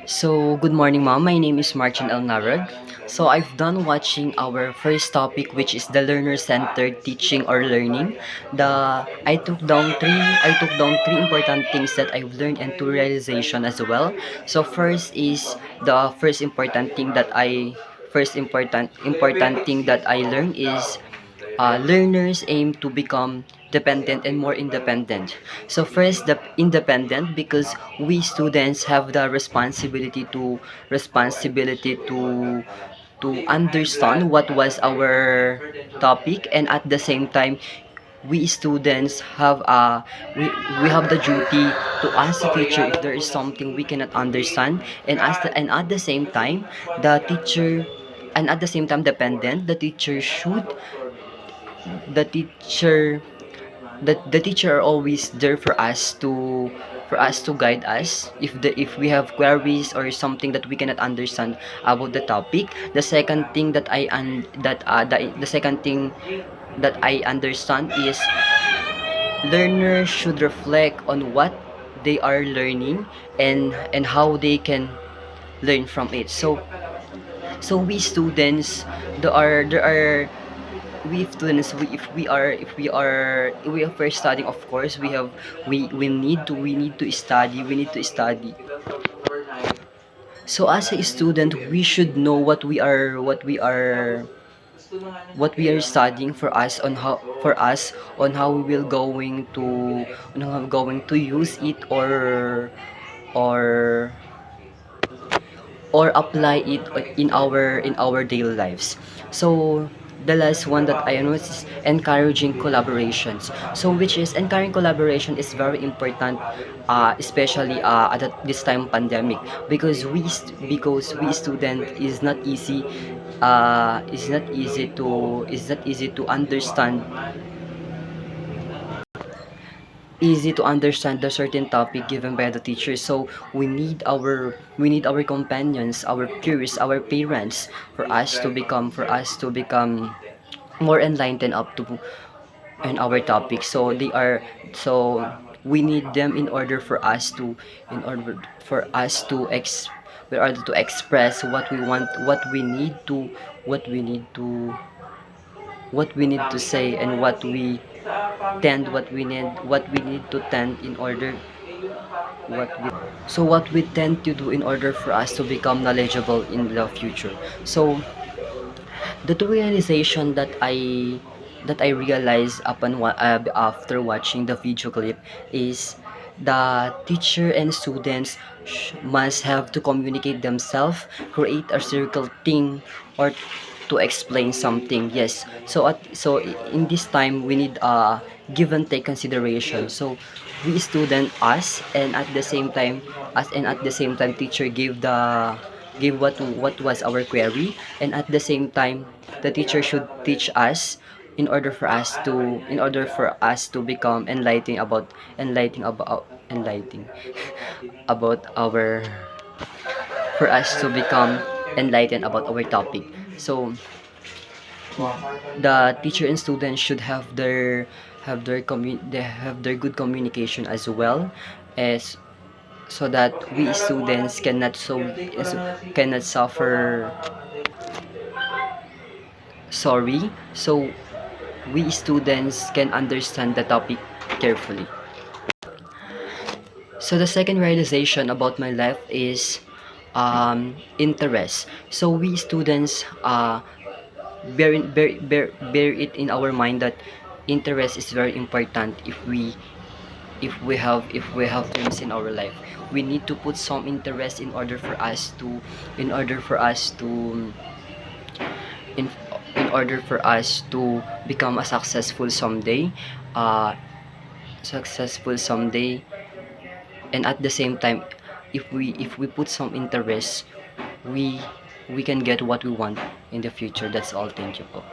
So, good morning, ma'am. My name is Martin Elnarod. So, I've done watching our first topic, which is the learner-centered teaching or learning. I took down three important things that I've learned and two realization as well. So, first is the first important thing that I learned is learners aim to become dependent and more independent. So first, the independent because we students have the responsibility to understand what was our topic, and at the same time we students we have the duty to ask the teacher if there is something we cannot understand, and at the same time the teacher and at the same time dependent the teacher should the teacher the teacher are always there for us to guide us if we have queries or something that we cannot understand about the topic. The second thing that I un, that the second thing that I understand is learners should reflect on what they are learning and how they can learn from it. So we students there are we students we are first studying, of course we need to study. So as a student we should know what we are studying for us on how we will going to use it or or apply it in our daily lives. So the last one that I know is encouraging collaborations. So which is encouraging collaboration is very important, especially this time pandemic, because because we student is not easy to understand the certain topic given by the teacher. So we need our companions, our peers, our parents for us to become more enlightened up to in our topic. So we need them in order to express what we want, what we need to what we need to say, and what we need to tend in order what we what we tend to do in order for us to become knowledgeable in the future. So the two realization that I realized after watching the video clip is the teacher and students must have to communicate themselves, create a circle thing, or to explain something. Yes. In this time we need give and take consideration. So we student us, and at the same time teacher give what was our query, and at the same time the teacher should teach us in order for us to become enlightening about our for us to become enlightened about our topic. So the teacher and students should they have their good communication as well, as so that we students cannot suffer sorry. So we students can understand the topic carefully. So the second realization about my life is interest. So we students bear it in our mind that interest is very important. If we have dreams in our life, we need to put some interest in order for us to in in order for us to become a uh successful someday. And at the same time, if we put some interest, we we can get what we want in the future. That's all. Thank you po.